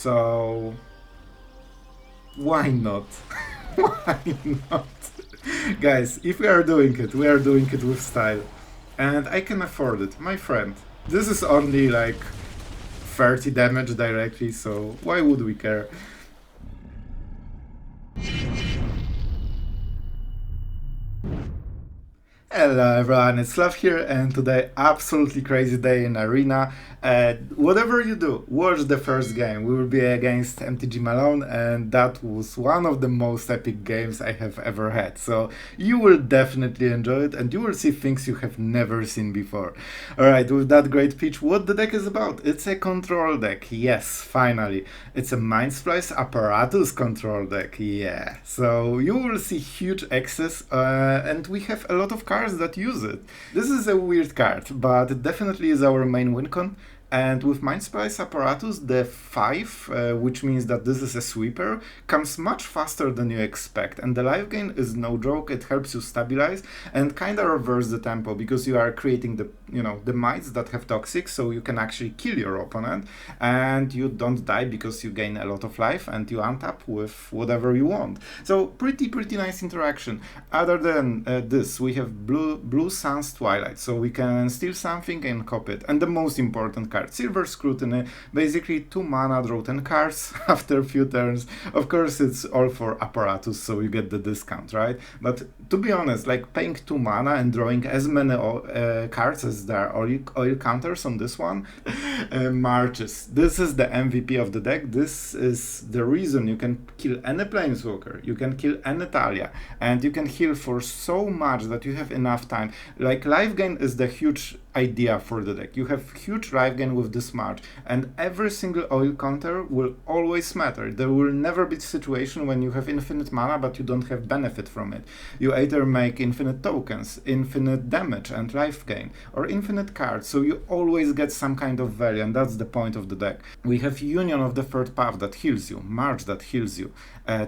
So why not? Why not? Guys, if we are doing it, we are doing it with style. And I can afford it, my friend. This is only like 30 damage directly, so why would we care? Hello everyone, it's Sloth here, and today absolutely crazy day in Arena. Whatever you do, watch the first game. We will be against MTG Malone, and that was one of the most epic games I have ever had. So you will definitely enjoy it, and you will see things you have never seen before. Alright, with that great pitch, what the deck is about? It's a control deck, yes, finally. It's a Mindsplice Apparatus control deck, yeah. So you will see huge access, and we have a lot of cards that use it. This is a weird card, but it definitely is our main win con. And with Mindsplice Apparatus, the 5, which means that this is a sweeper, comes much faster than you expect. And the life gain is no joke, it helps you stabilize and kinda reverse the tempo, because you are creating the mites that have toxic, so you can actually kill your opponent and you don't die because you gain a lot of life and you untap with whatever you want. So pretty nice interaction. Other than this, we have Blue Sun's Twilight, so we can steal something and copy it. And the most important card, Silver Scrutiny, basically 2 mana, draw 10 cards after a few turns. Of course, it's all for Apparatus, so you get the discount, right? But to be honest, like paying 2 mana and drawing as many cards as there are oil counters on this one, marches. This is the MVP of the deck. This is the reason you can kill any Planeswalker, you can kill any Talia, and you can heal for so much that you have enough time. Like, life gain is the huge idea for the deck. You have huge life gain with this much, and every single oil counter will always matter. There will never be a situation when you have infinite mana but you don't have benefit from it. You either make infinite tokens, infinite damage and life gain, or infinite cards, so you always get some kind of value, and that's the point of the deck. We have Union of the Third Path that heals you, March that heals you,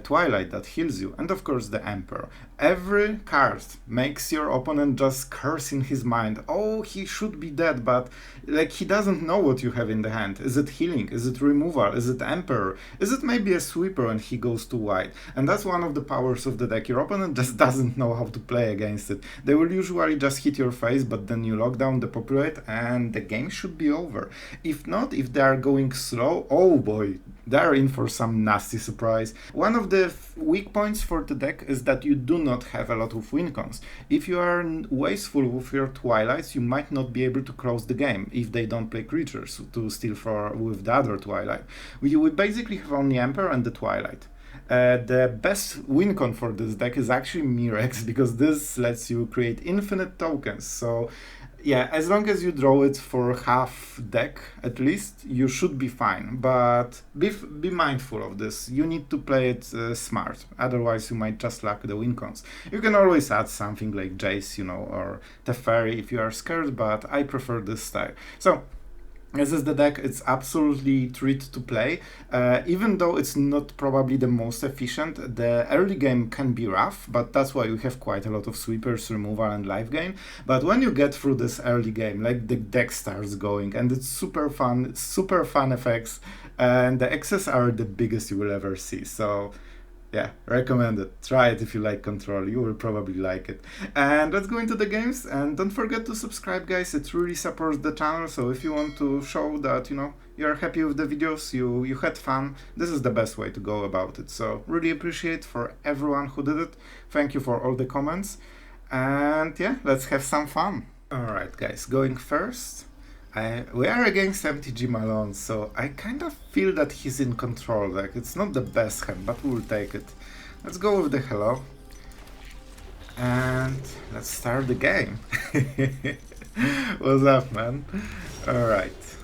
Twilight that heals you, and of course the Emperor. Every card makes your opponent just curse in his mind, oh, he should be dead, but like he doesn't know what you have in the hand. Is it healing? Is it removal? Is it Emperor? Is it maybe a sweeper and he goes too wide? And that's one of the powers of the deck. Your opponent just doesn't know how to play against it. They will usually just hit your face, but then you lock down, Depopulate, and the game should be over. If not, if they are going slow, oh boy, they're in for some nasty surprise. One of the weak points for the deck is that you do not have a lot of win cons. If you are wasteful with your Twilights, you might not be able to close the game if they don't play creatures to steal with the other Twilight. We basically have only Emperor and the Twilight. The best win con for this deck is actually Mirex, because this lets you create infinite tokens. So yeah, as long as you draw it for half deck at least, you should be fine. But be mindful of this. You need to play it smart, otherwise you might just lack the win cons. You can always add something like Jace, or Teferi if you are scared, but I prefer this style. So this is the deck. It's absolutely treat to play, even though it's not probably the most efficient. The early game can be rough, but that's why we have quite a lot of sweepers, removal and life gain. But when you get through this early game, like the deck starts going and it's super fun effects, and the excess are the biggest you will ever see. So yeah, recommend it. Try it if you like Control. You will probably like it. And let's go into the games. And don't forget to subscribe, guys. It really supports the channel. So if you want to show that, you're happy with the videos, you had fun, this is the best way to go about it. So really appreciate for everyone who did it. Thank you for all the comments. And yeah, let's have some fun. Alright, guys, going first. We are against MTG Malone, so I kind of feel that he's in control. Like, it's not the best hand, but we'll take it. Let's go with the hello. And let's start the game. What's up, man? Alright.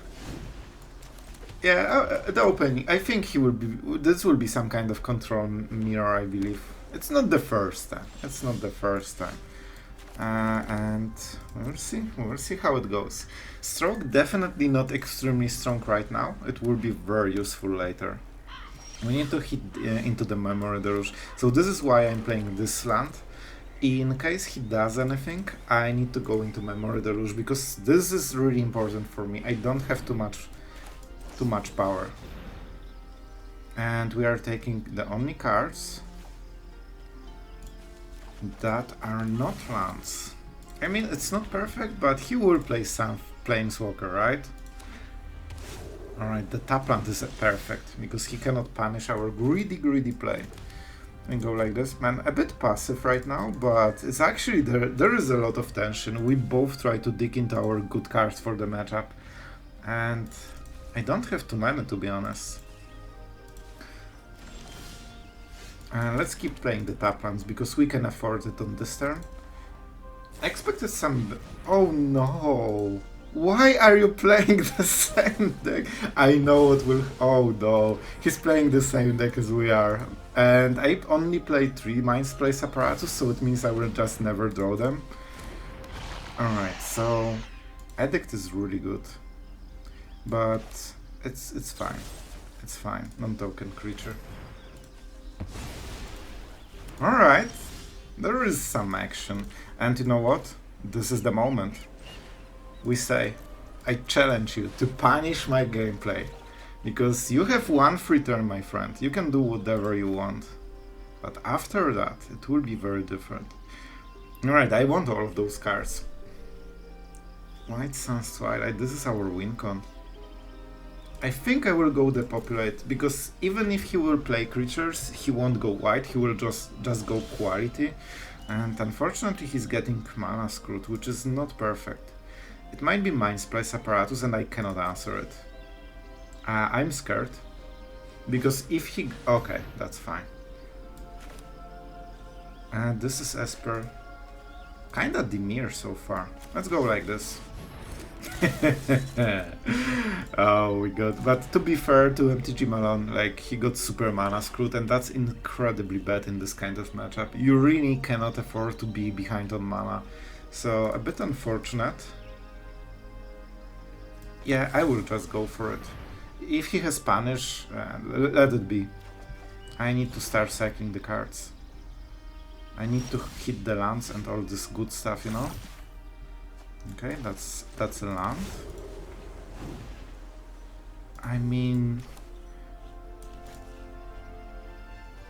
Yeah, the opening. I think this will be some kind of control mirror, I believe. It's not the first time. It's not the first time. And we'll see how it goes. Stroke definitely not extremely strong right now. It will be very useful later. We need to hit into the Memory Deluge, so this is why I'm playing this land. In case he does anything, I need to go into Memory Deluge, because this is really important for me. I don't have too much power. And we are taking the only cards that are not lands. I mean, it's not perfect, but he will play some Planeswalker, right? Alright, the tap land is perfect, because he cannot punish our greedy play. We go like this. Man, a bit passive right now, but it's actually there is a lot of tension. We both try to dig into our good cards for the matchup. And I don't have too many, to be honest. Let's keep playing the tap lands, because we can afford it on this turn. I expected some... Oh no! Why are you playing the same deck? I know what will... Oh no, he's playing the same deck as we are. And I only played 3 Mindsplice Apparatus, so it means I will just never draw them. Alright, so... Edict is really good. But it's fine. It's fine, non-token creature. Alright, there is some action. And you know what? This is the moment. We say, I challenge you to punish my gameplay. Because you have one free turn, my friend. You can do whatever you want. But after that, it will be very different. Alright, I want all of those cards. White Sun's Twilight, this is our win con. I think I will go Depopulate, because even if he will play creatures, he won't go white, he will just go quality. And unfortunately he's getting mana screwed, which is not perfect. It might be Mindsplice Apparatus and I cannot answer it. I'm scared. Because if he... Okay, that's fine. This is Esper. Kinda demure so far. Let's go like this. Oh, we got... But to be fair to MTG Malone, like, he got super mana screwed, and that's incredibly bad in this kind of matchup. You really cannot afford to be behind on mana. So, a bit unfortunate. Yeah, I will just go for it. If he has Punish, let it be. I need to start sacking the cards. I need to hit the lands and all this good stuff, you know? Okay, that's a land. I mean...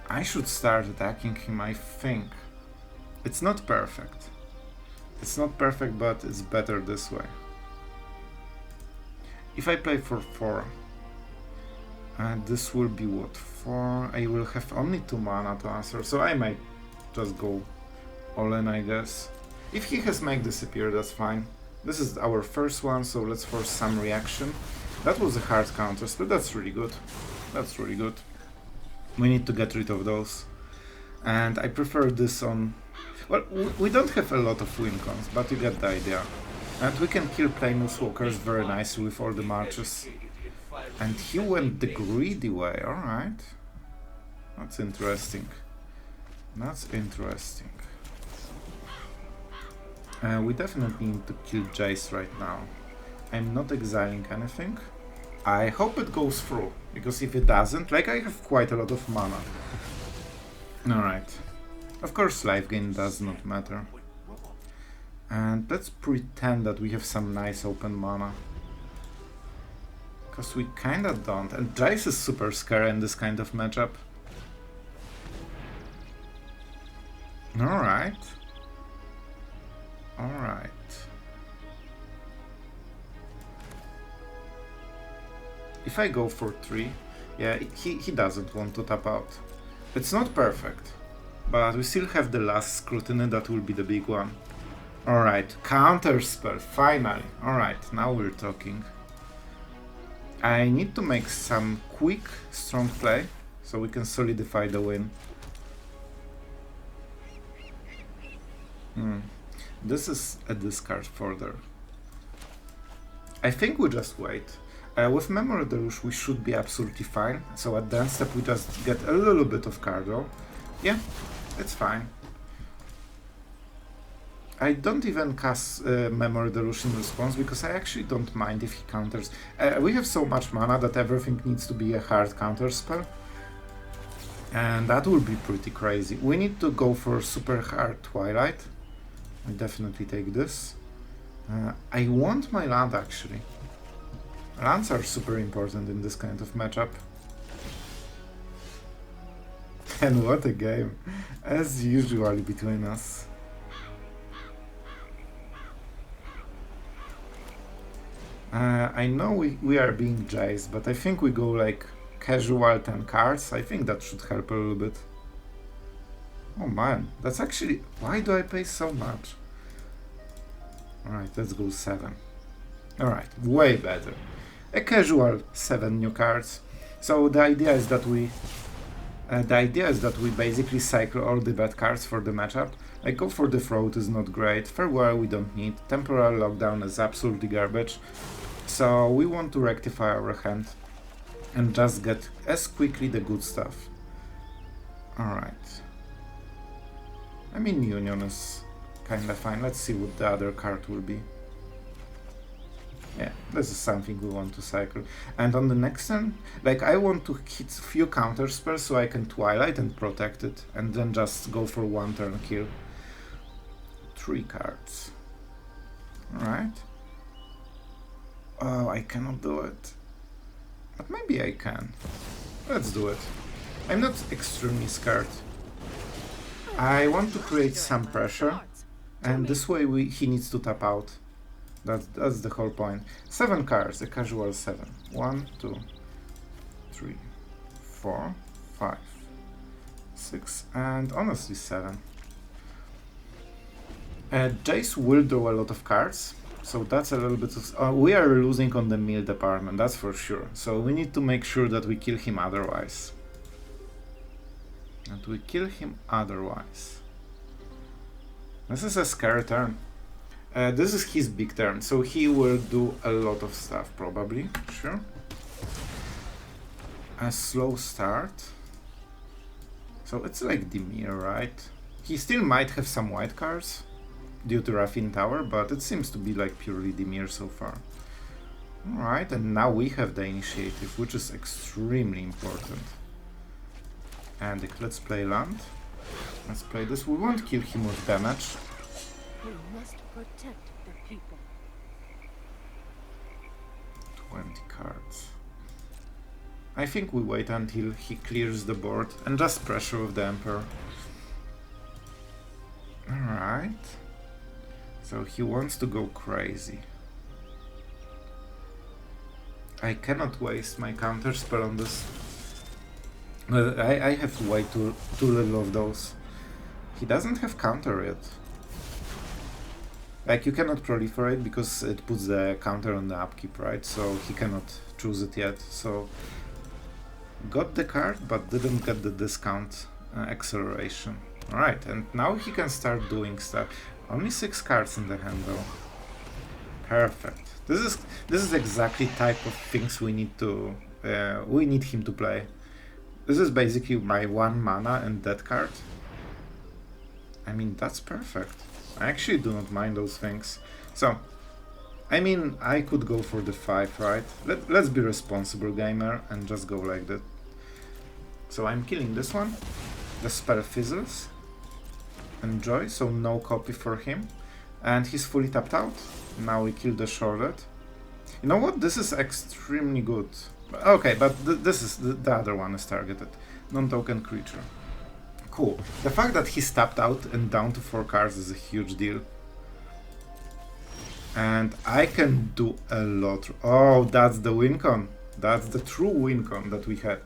I should start attacking him, I think. It's not perfect. It's not perfect, but it's better this way. If I play for 4, this will be what? 4? I will have only 2 mana to answer, so I might just go all in, I guess. If he has Make Disappear, that's fine. This is our first one, so let's force some reaction. That was a hard counter, but that's really good. That's really good. We need to get rid of those. And I prefer this on... Well, we don't have a lot of win cons, but you get the idea. And we can kill Planeswalkers very nicely with all the marches. And he went the greedy way, alright. That's interesting. That's interesting. We definitely need to kill Jace right now. I'm not exiling anything. I hope it goes through, because if it doesn't, like, I have quite a lot of mana. Alright. Of course life gain does not matter. And let's pretend that we have some nice open mana. Because we kinda don't, and Jace is super scary in this kind of matchup. Alright. Alright. If I go for 3, yeah, he doesn't want to tap out. It's not perfect, but we still have the last Scrutiny, that will be the big one. Alright, counter spell, finally. Alright, now we're talking. I need to make some quick, strong play, so we can solidify the win. This is a discard further. I think we just wait. With Memory Deluge we should be absolutely fine, so at the end step we just get a little bit of card draw. Yeah, it's fine. I don't even cast Memory Deluge in response, because I actually don't mind if he counters. We have so much mana that everything needs to be a hard counter spell. And that will be pretty crazy. We need to go for super hard Twilight. I definitely take this. I want my land actually. Lands are super important in this kind of matchup. And what a game, as usual between us. I know we are being jazzed, but I think we go like casual 10 cards. I think that should help a little bit. Oh man, that's actually... Why do I pay so much? Alright, let's go 7. Alright, way better. A casual 7 new cards. So the idea is that we basically cycle all the bad cards for the matchup. Like Go for the Throat is not great, Farewell we don't need, Temporal Lockdown is absolutely garbage. So we want to rectify our hand and just get as quickly the good stuff. Alright. I mean, Union is kinda fine. Let's see what the other card will be. Yeah, this is something we want to cycle. And on the next turn, like, I want to hit few counter spells so I can Twilight and protect it, and then just go for one turn kill. 3 cards. Alright. Oh, I cannot do it. But maybe I can. Let's do it. I'm not extremely scared. I want to create some pressure, and this way he needs to tap out. That's the whole point. 7 cards, a casual 7. 1, 2, 3, 4, 5, 6, and honestly 7. Jace will draw a lot of cards, so that's a little bit of... we are losing on the mill department, that's for sure. So we need to make sure that we kill him otherwise. And we kill him otherwise. This is a scary turn. This is his big turn, so he will do a lot of stuff, probably. Sure. A slow start. So it's like Dimir, right? He still might have some white cards due to Raffine Tower, but it seems to be like purely Dimir so far. Alright, and now we have the initiative, which is extremely important. And let's play land. Let's play this. We won't kill him with damage. We must protect the people. 20 cards. I think we wait until he clears the board and just pressure with the Emperor. Alright. So he wants to go crazy. I cannot waste my counter spell on this. I have way too little of those. He doesn't have counter yet. Like, you cannot proliferate because it puts the counter on the upkeep, right? So he cannot choose it yet. So got the card, but didn't get the discount acceleration. Alright, and now he can start doing stuff. Only 6 cards in the hand though. Perfect. This is exactly type of things we need him to play. This is basically my 1 mana and that card. I mean, that's perfect. I actually do not mind those things. So, I mean, I could go for the 5, right? Let's be responsible gamer and just go like that. So I'm killing this one. The spell fizzles. Enjoy, so no copy for him. And he's fully tapped out. Now we kill the Shortlet. You know what? This is extremely good. Okay, but this is the other one is targeted. Non-token creature. Cool. The fact that he's tapped out and down to 4 cards is a huge deal. And I can do a lot. Oh, that's the win con. That's the true win con that we had.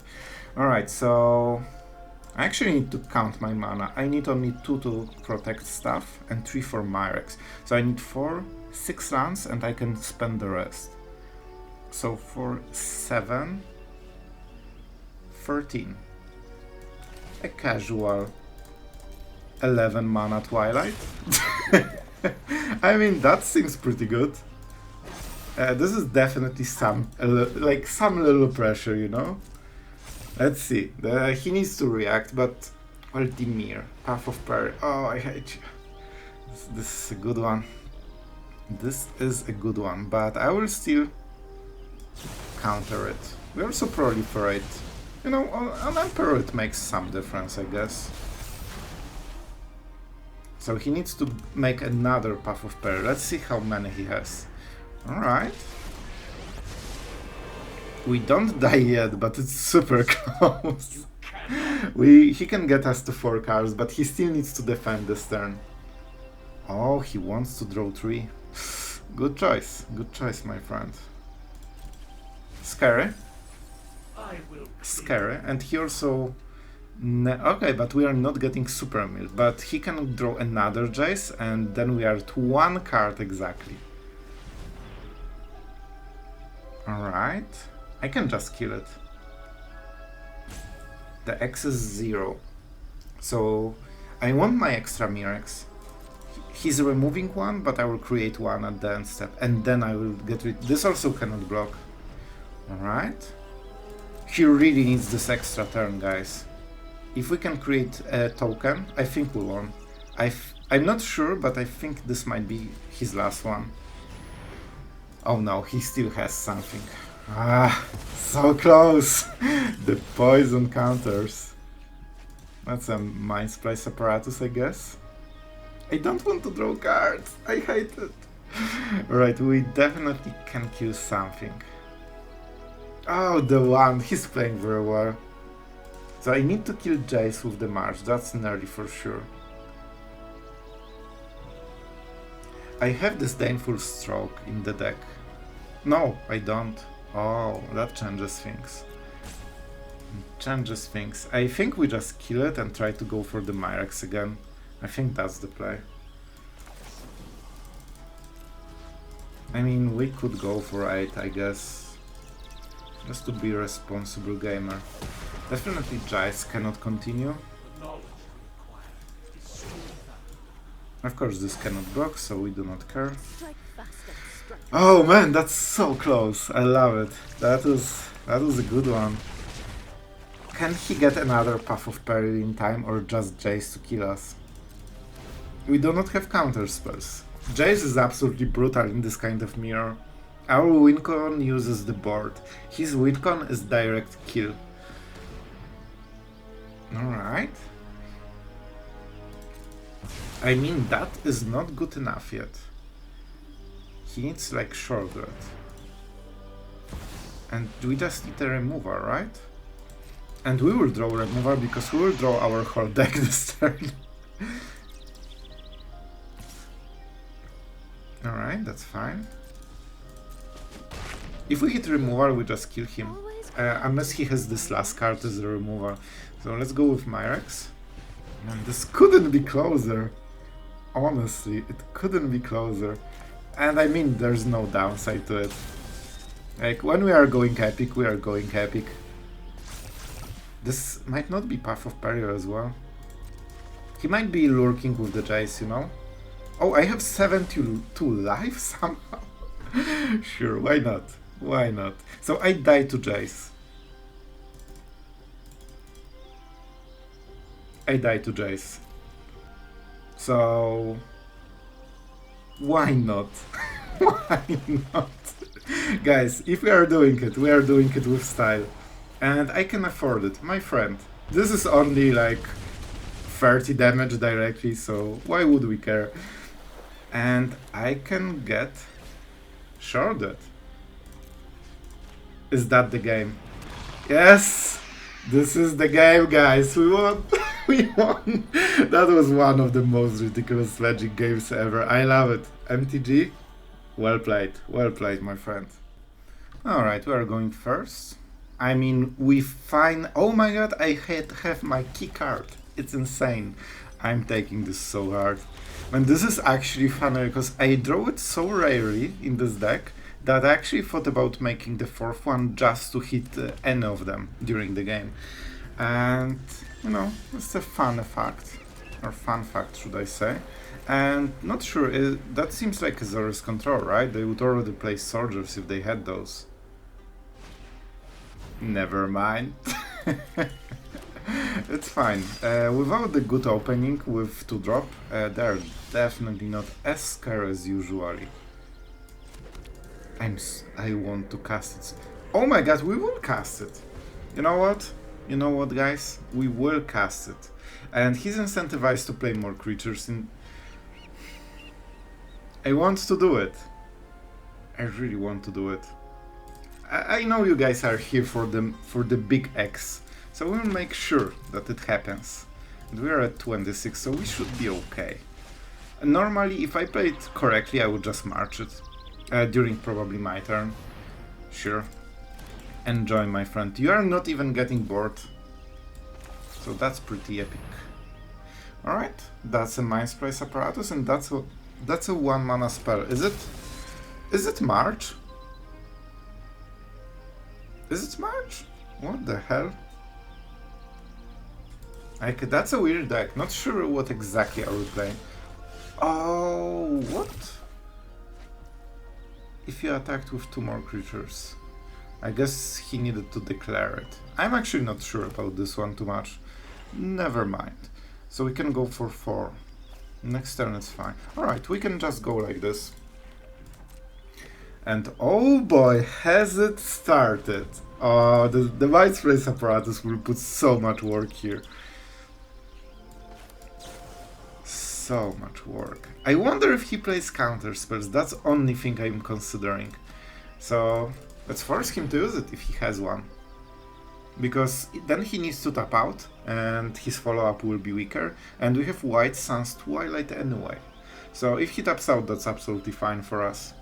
Alright, so I actually need to count my mana. I need only 2 to protect stuff and 3 for Myrex. So I need 6 lands and I can spend the rest. So for 7, 13. A casual 11 mana Twilight. I mean, that seems pretty good. This is definitely some little pressure, you know? Let's see. He needs to react, but... Well, Dimir. Path of Prayer. Oh, I hate you. This is a good one. This is a good one, but I will still counter it. We also proliferate. You know, on Emperor it makes some difference, I guess. So he needs to make another Path of Prayer. Let's see how many he has. Alright. We don't die yet, but it's super close. He can get us to 4 cards, but he still needs to defend this turn. Oh, he wants to draw 3. Good choice, my friend. Scary. Scary, and he also... okay, but we are not getting Super Mill, but he can draw another Jace, and then we are at 1 card exactly. Alright, I can just kill it. The X is 0, so I want my extra Mirex. He's removing 1, but I will create 1 at the end step, and then I will get rid... This also cannot block. Alright. He really needs this extra turn, guys. If we can create a token, I think we won. I'm not sure, but I think this might be his last one. Oh no, he still has something. Ah, so close! The poison counters. That's a Mindsplice Apparatus, I guess. I don't want to draw cards. I hate it. Right, we definitely can kill something. Oh, the one. He's playing very well. So I need to kill Jace with the March. That's nerdy for sure. I have Disdainful Stroke in the deck. No, I don't. Oh, that changes things. Changes things. I think we just kill it and try to go for the Myrex again. I think that's the play. I mean, we could go for 8, I guess. Just to be a responsible gamer. Definitely Jace cannot continue. Of course this cannot block, so we do not care. Oh man, that's so close. I love it. That was a good one. Can he get another Path of Peril in time, or just Jace to kill us? We do not have counter spells. Jace is absolutely brutal in this kind of mirror. Our wincon uses the board. His wincon is direct kill. Alright. I mean, that is not good enough yet. He needs like shortcut. And we just need a remover, right? And we will draw remover because we will draw our whole deck this turn. Alright, that's fine. If we hit removal, we just kill him. Unless he has this last card as a removal. So let's go with Myrex. Man, this couldn't be closer. Honestly, it couldn't be closer. And I mean, there's no downside to it. Like, when we are going epic, we are going epic. This might not be Path of Peril as well. He might be lurking with the Jace, you know? Oh, I have 72 life somehow? Sure, why not? Why not? So I die to Jace. I die to Jace. So... why not? Why not? Guys, if we are doing it with style. And I can afford it, my friend. This is only like 30 damage directly, so why would we care? And I can get shorted. Is that the game? Yes! This is the game, guys. We won! We won! That was one of the most ridiculous Magic games ever. I love it. MTG, well played, my friend. Alright, we are going first. I mean, we find... oh my god, I have my key card. It's insane. I'm taking this so hard. And this is actually funny because I draw it so rarely in this deck that I actually thought about making the fourth one just to hit any of them during the game. And, you know, it's a fun fact. Or fun fact, should I say. And not sure, that seems like a Silver Control, right? They would already play soldiers if they had those. Never mind. It's fine. Without the good opening with 2-drop, they're definitely not as scary as usually. I want to cast it. Oh my god, we will cast it. You know what? You know what, guys? We will cast it. And he's incentivized to play more creatures in... I want to do it. I really want to do it. I know you guys are here for the big X. So we'll make sure that it happens. And we're at 26, so we should be okay. And normally, if I play it correctly, I would just march it. During probably my turn. Sure. Enjoy, my friend. You are not even getting bored. So that's pretty epic. Alright, that's a Mindsplice Apparatus, and that's a 1 mana spell. Is it March? Is it March? What the hell? That's a weird deck. Not sure what exactly are we playing. Oh, what? If you attacked with 2 more creatures. I guess he needed to declare it. I'm actually not sure about this one too much. Never mind. So we can go for 4. Next turn it's fine. Alright, we can just go like this. And oh boy, has it started. Oh, the Mindsplice Apparatus will put so much work here. So much work. I wonder if he plays counter spells. That's the only thing I'm considering. So let's force him to use it if he has one. Because then he needs to tap out and his follow-up will be weaker. And we have White Sun's Twilight anyway. So if he taps out, that's absolutely fine for us.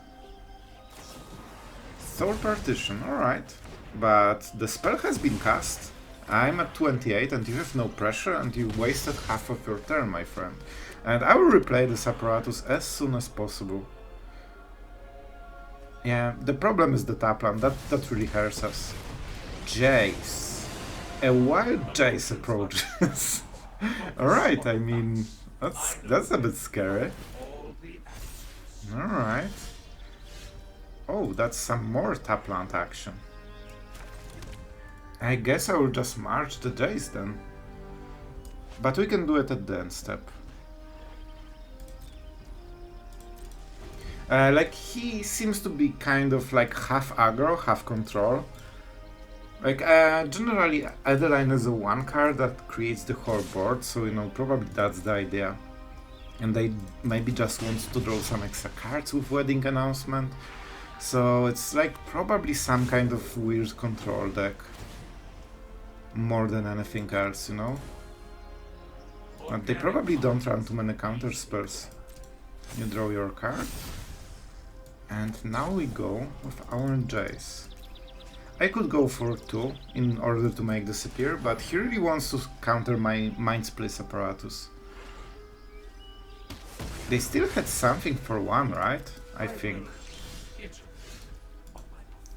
Soul Partition, alright. But the spell has been cast. I'm at 28 and you have no pressure and you wasted half of your turn, my friend. And I will replay this apparatus as soon as possible. Yeah, the problem is the tapland, that really hurts us. Jace. A wild Jace approaches. Alright, I mean, that's a bit scary. Alright. Oh, that's some more tapland action. I guess I will just march the Jace then. But we can do it at the end step. Like, he seems to be kind of like half aggro, half control. Like, generally, Adeline is a 1 card that creates the whole board, so, you know, probably that's the idea. And they maybe just want to draw some extra cards with Wedding Announcement. So it's like probably some kind of weird control deck. More than anything else, you know? But they probably don't run too many counter spells. You draw your card. And now we go with our Jace. I could go for 2 in order to make this appear, but he really wants to counter my Mindsplice Apparatus. They still had something for 1, right? I think.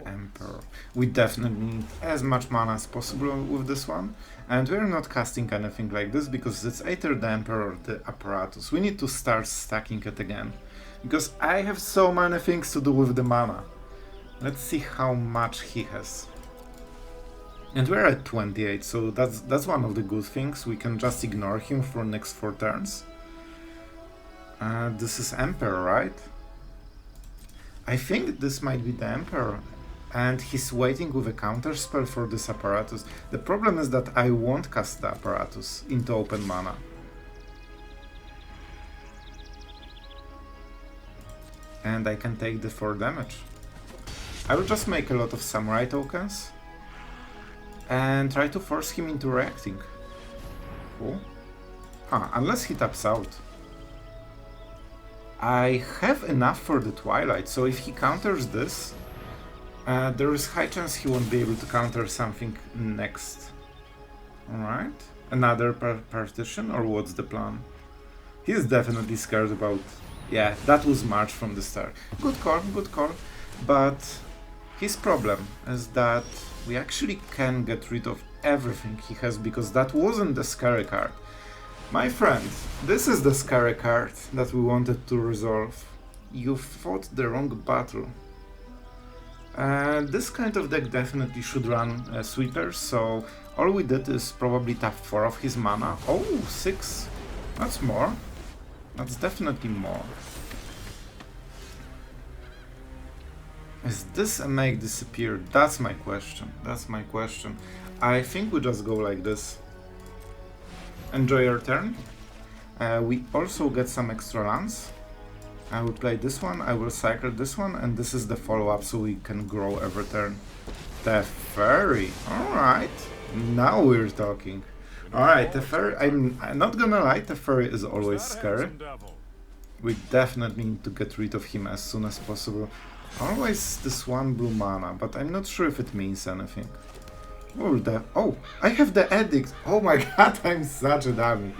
Emperor. We definitely need as much mana as possible with this one. And we're not casting anything like this because it's either the Emperor or the Apparatus. We need to start stacking it again. Because I have so many things to do with the mana. Let's see how much he has. And we're at 28, so that's one of the good things. We can just ignore him for next 4 turns. This is Emperor, right? I think this might be the Emperor. And he's waiting with a counter spell for this Apparatus. The problem is that I won't cast the Apparatus into open mana. And I can take the 4 damage. I will just make a lot of Samurai tokens and try to force him into reacting. Cool. Unless he taps out. I have enough for the Twilight, so if he counters this, there is high chance he won't be able to counter something next. Alright. Another partition, or what's the plan? He's definitely scared about... Yeah, that was March from the start. Good call, good call. But his problem is that we actually can get rid of everything he has, because that wasn't the scary card. My friend, this is the scary card that we wanted to resolve. You fought the wrong battle. This kind of deck definitely should run sweepers, so all we did is probably tap 4 of his mana. Oh, 6. That's more. That's definitely more. Is this a make disappear? That's my question. That's my question. I think we just go like this. Enjoy your turn. We also get some extra lands. I will play this one, I will cycle this one, and this is the follow-up so we can grow every turn. The Fairy. Alright. Now we're talking. Alright, the fairy, I'm not gonna lie, the fairy is always scary. We definitely need to get rid of him as soon as possible. Always this one blue mana, but I'm not sure if it means anything. Oh, I have the edict. Oh my god, I'm such a dummy.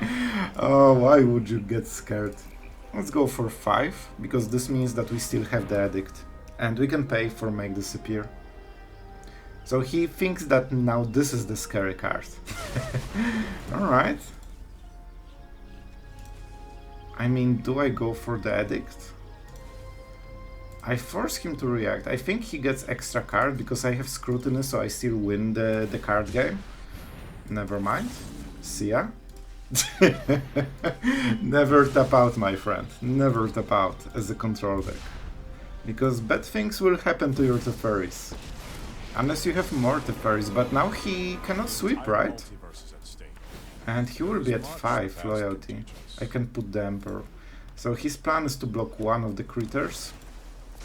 Oh, why would you get scared? Let's go for 5, because this means that we still have the edict. And we can pay for make disappear. So he thinks that now this is the scary card. Alright. I mean, do I go for the edict? I force him to react. I think he gets extra card because I have scrutiny, so I still win the card game. Never mind. See ya. Never tap out, my friend. Never tap out as a control deck. Because bad things will happen to your Teferis. Unless you have more Teferis, but now he cannot sweep, right? And he will be at 5 loyalty. I can put the Emperor. So his plan is to block one of the critters.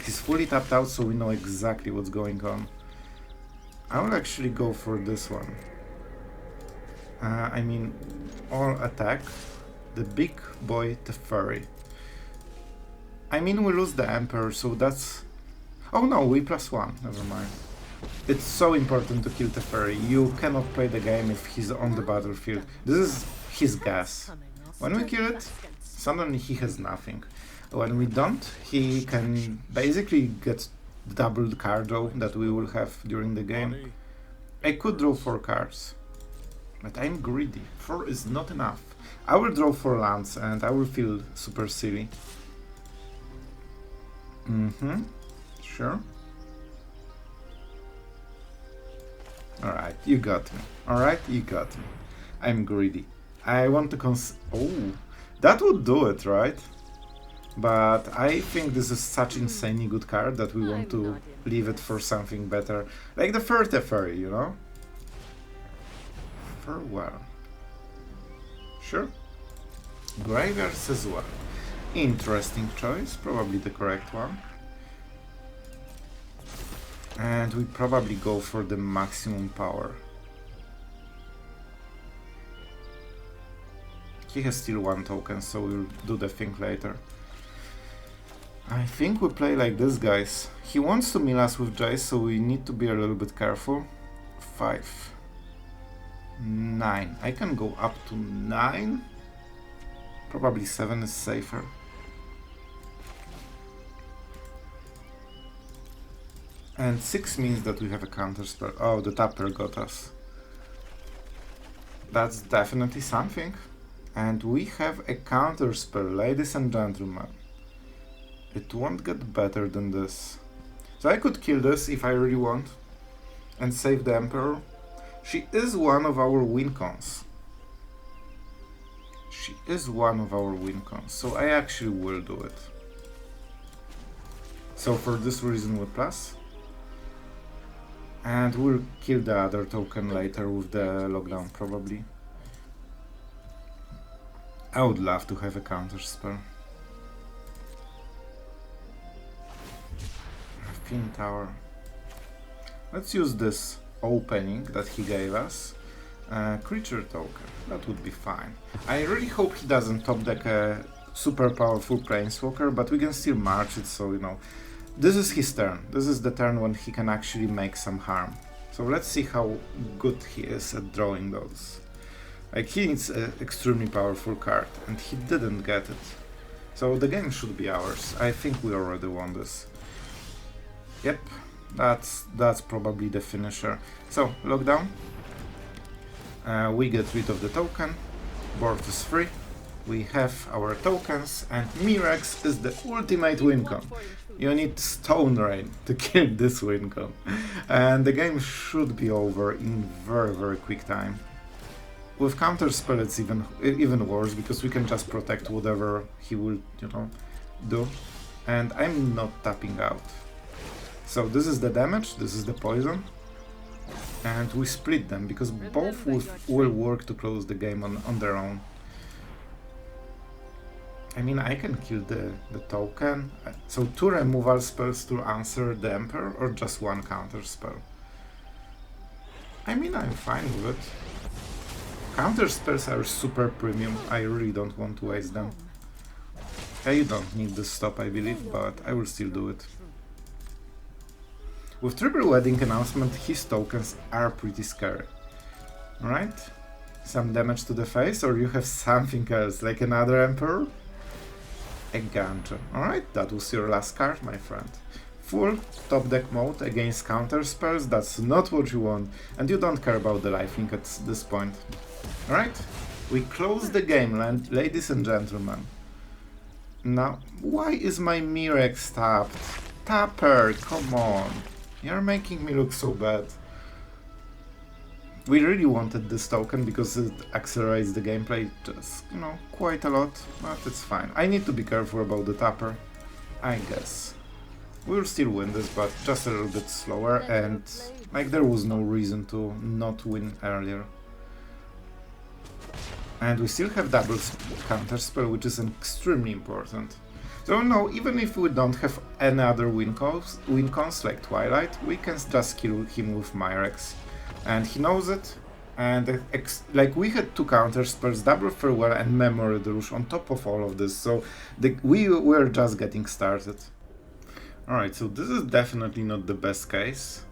He's fully tapped out, so we know exactly what's going on. I will actually go for this one. I mean, all attack. The big boy Teferi. I mean, we lose the Emperor, so that's... Oh no, we +1, never mind. It's so important to kill Teferi. You cannot play the game if he's on the battlefield. This is his gas. When we kill it, suddenly he has nothing. When we don't, he can basically get double the card draw that we will have during the game. I could draw 4 cards, but I'm greedy. 4 is not enough. I will draw 4 lands and I will feel super silly. Sure. Alright, you got me. Alright, you got me. I'm greedy. I want to oh, that would do it, right? But I think this is such insanely good card that we want to leave it for something better. Like the third Teferi, you know? Farewell. Sure. Graveyards as well. Interesting choice, probably the correct one. And we probably go for the maximum power. He has still 1 token, so we'll do the thing later. I think we play like this, guys. He wants to mill us with Jace, so we need to be a little bit careful. 5. 9. I can go up to 9. Probably 7 is safer. And 6 means that we have a counter spell. Oh, the tapper got us. That's definitely something. And we have a counter spell, ladies and gentlemen. It won't get better than this. So I could kill this if I really want. And save the Emperor. She is one of our win cons. She is one of our win cons. So I actually will do it. So for this reason we plus. And we'll kill the other token later with the lockdown probably. I would love to have a counter spell. Raffine Tower. Let's use this opening that he gave us. Creature token. That would be fine. I really hope he doesn't top deck a super powerful Planeswalker, but we can still march it, so you know. This is his turn. This is the turn when he can actually make some harm. So let's see how good he is at drawing those. Like, he needs an extremely powerful card, and he didn't get it. So the game should be ours. I think we already won this. Yep, that's probably the finisher. So, lockdown. We get rid of the token. Board is free. We have our tokens, and Mirex is the ultimate win con. You need Stone Rain to kill this win con. And the game should be over in very, very quick time. With counterspell it's even worse, because we can just protect whatever he will, you know, do. And I'm not tapping out. So this is the damage, this is the poison. And we split them, because both will work to close the game on their own. I mean, I can kill the token. So 2 removal spells to answer the Emperor, or just 1 counter spell? I mean, I'm fine with it. Counter spells are super premium. I really don't want to waste them. You don't need the stop, I believe, but I will still do it. With triple wedding announcement, his tokens are pretty scary. Alright? Some damage to the face, or you have something else, like another Emperor? A Ganja. Alright, that was your last card, my friend. Full top deck mode against counter spells, that's not what you want, and you don't care about the lifing at this point. Alright? We close the game, ladies and gentlemen. Now, why is my Mirex tapped? Tapper, come on. You're making me look so bad. We really wanted this token because it accelerates the gameplay just, you know, quite a lot, but it's fine. I need to be careful about the tapper, I guess. We'll still win this, but just a little bit slower, and like there was no reason to not win earlier. And we still have double counterspell, which is extremely important. So no, even if we don't have any other win cons like Twilight, we can just kill him with Mirex. And he knows it, and like we had two counter spells, double farewell and Memory Deluge on top of all of this, so we were just getting started. Alright, so this is definitely not the best case.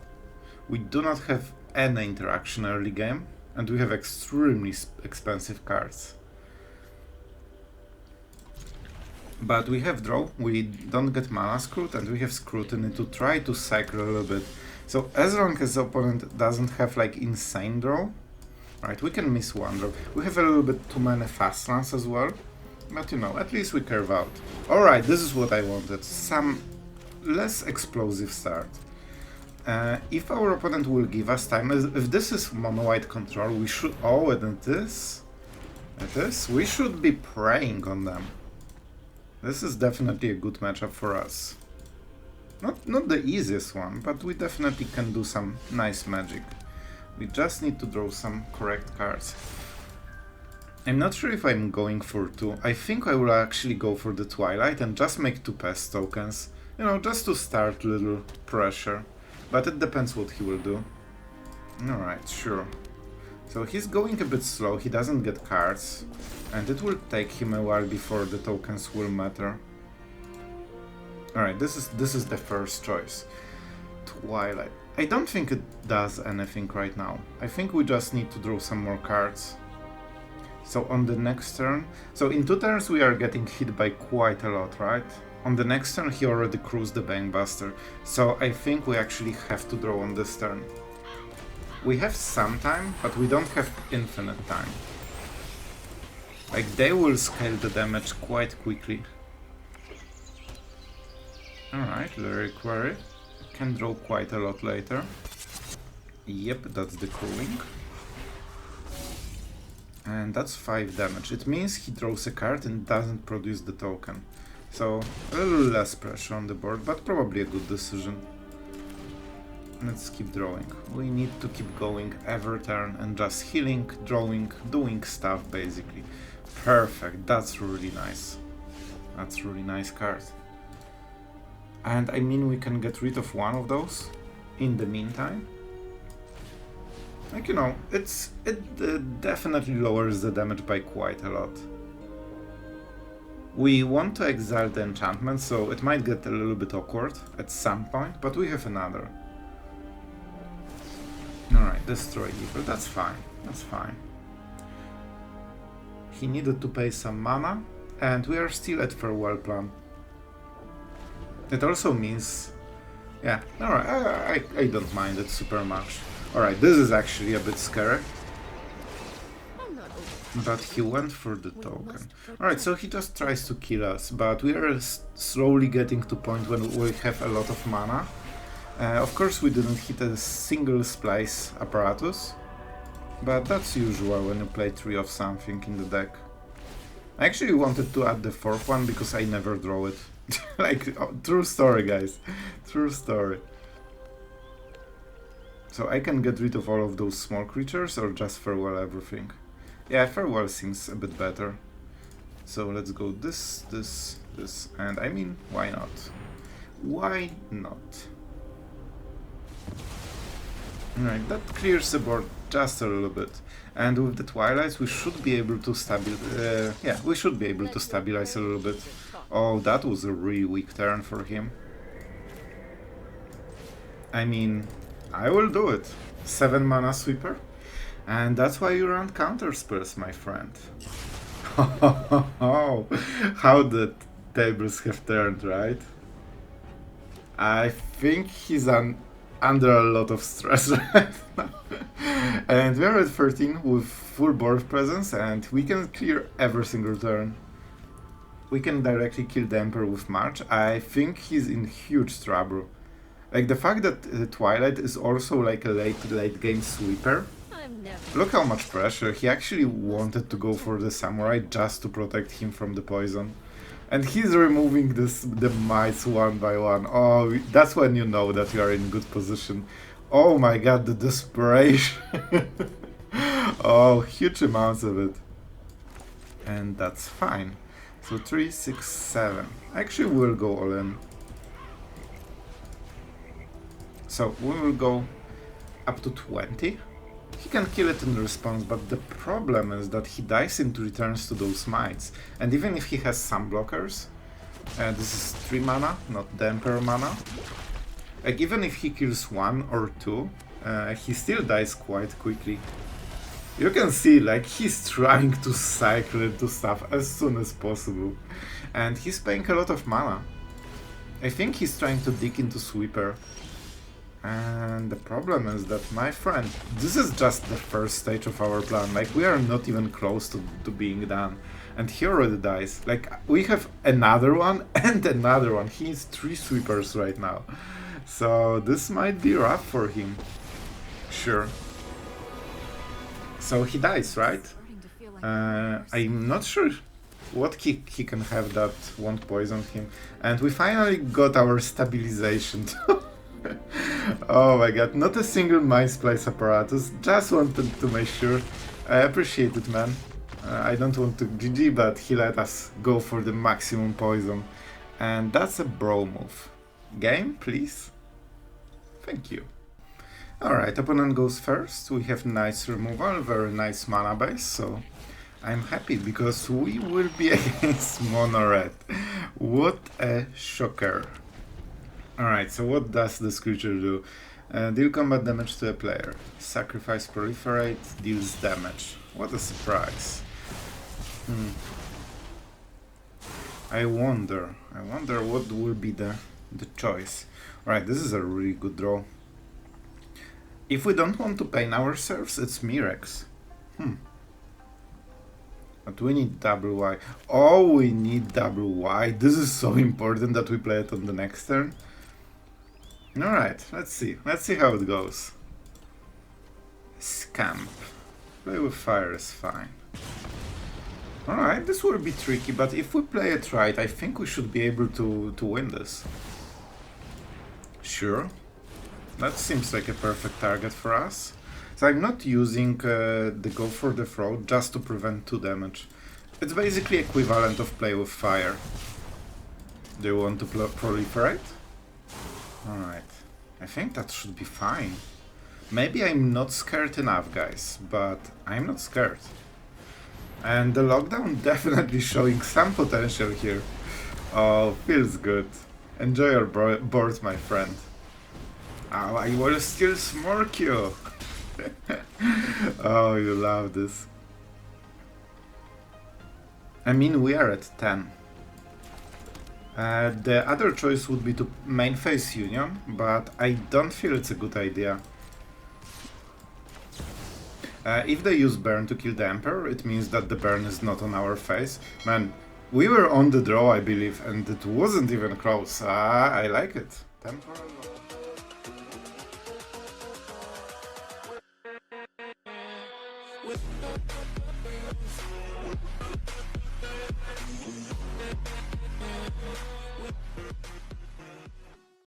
We do not have any interaction early game, and we have extremely expensive cards. But we have draw, we don't get mana scrut, and we have scrutiny to try to cycle a little bit. So as long as the opponent doesn't have like insane draw, right, we can miss one draw. We have a little bit too many fast lands as well, but you know, at least we curve out. Alright, this is what I wanted, some less explosive start. If our opponent will give us time, if this is mono-white control, we should, oh, and we should be preying on them. This is definitely a good matchup for us. Not the easiest one, but we definitely can do some nice magic. We just need to draw some correct cards. I'm not sure if I'm going for two. I think I will actually go for the Twilight and just make two pest tokens. You know, just to start a little pressure. But it depends what he will do. Alright, sure. So he's going a bit slow, he doesn't get cards. And it will take him a while before the tokens will matter. Alright, this is the first choice. Twilight. I don't think it does anything right now. I think we just need to draw some more cards. So on the next turn... So in 2 turns we are getting hit by quite a lot, right? On the next turn he already cruised the Bankbuster. So I think we actually have to draw on this turn. We have some time, but we don't have infinite time. Like, they will scale the damage quite quickly. Alright, Lyric Query. Can draw quite a lot later. Yep, that's the crewing. And that's 5 damage. It means he draws a card and doesn't produce the token. So, a little less pressure on the board, but probably a good decision. Let's keep drawing. We need to keep going every turn and just healing, drawing, doing stuff basically. Perfect, that's really nice. That's really nice card. And I mean we can get rid of one of those in the meantime. Like, you know, it definitely lowers the damage by quite a lot. We want to exile the enchantment, so it might get a little bit awkward at some point, but we have another. Alright, destroy evil, that's fine, that's fine. He needed to pay some mana, and we are still at Farewell Plan. It also means... yeah, alright, I don't mind it super much. Alright, this is actually a bit scary. But he went for the token. Alright, so he just tries to kill us, but we are slowly getting to point when we have a lot of mana. Of course we didn't hit a single Splice Apparatus, but that's usual when you play 3 of something in the deck. I actually wanted to add the 4th one because I never draw it. Like, oh, true story, guys. True story. So I can get rid of all of those small creatures or just farewell everything. Yeah, farewell seems a bit better. So let's go this, and I mean, why not? Why not? Right, that clears the board just a little bit. And with the Twilights, we should be able to we should be able to stabilize a little bit. Oh, that was a really weak turn for him. I mean, I will do it. 7 mana sweeper. And that's why you run counter spells, my friend. How the tables have turned, right? I think he's under a lot of stress right now. And we're at 13 with full board presence, and we can clear every single turn. We can directly kill the Emperor with March. I think he's in huge trouble. Like the fact that Twilight is also like a late game sweeper. Look how much pressure. He actually wanted to go for the Samurai just to protect him from the poison. And he's removing the mites one by one. Oh, that's when you know that you are in good position. Oh my god, the desperation. Oh, huge amounts of it. And that's fine. So 3, 6, 7. Actually, we'll go all in. So we will go up to 20. He can kill it in response, but the problem is that he dies into returns to those mites. And even if he has some blockers, this is 3 mana, not the Emperor mana. Like even if he kills 1 or 2, he still dies quite quickly. You can see like he's trying to cycle into stuff as soon as possible. And he's paying a lot of mana. I think he's trying to dig into Sweeper. And the problem is that, my friend, this is just the first stage of our plan. Like, we are not even close to being done. And he already dies. Like, we have another one and another one. He needs 3 sweepers right now. So, this might be rough for him. Sure. So, he dies, right? I'm not sure what kick he can have that won't poison him. And we finally got our stabilization too. Oh my god, not a single Mindsplice Apparatus, just wanted to make sure. I appreciate it, man. I don't want to GG, but he let us go for the maximum poison. And that's a bro move. Game, please? Thank you. Alright, opponent goes first. We have nice removal, very nice mana base, so I'm happy because we will be against Mono Red. What a shocker. Alright, so what does this creature do? Deal combat damage to a player. Sacrifice Proliferate, deals damage. What a surprise. I wonder what will be the choice. Alright, this is a really good draw. If we don't want to pain ourselves, it's Mirex. But we need double Y. Oh, we need double Y. This is so important that we play it on the next turn. Alright, let's see. Let's see how it goes. Scamp. Play with fire is fine. Alright, this will be tricky, but if we play it right, I think we should be able to win this. Sure. That seems like a perfect target for us. So I'm not using the Go for the Throat just to prevent 2 damage. It's basically equivalent of play with fire. Do you want to proliferate? Alright, I think that should be fine. Maybe I'm not scared enough, guys, but I'm not scared. And the lockdown definitely showing some potential here. Oh, feels good. Enjoy your board, my friend. Oh, I will still smirk you. Oh, you love this. I mean, we are at 10. The other choice would be to main phase Union, but I don't feel it's a good idea. If they use Burn to kill the Emperor, it means that the Burn is not on our phase. Man, we were on the draw, I believe, and it wasn't even close. I like it. Temporal.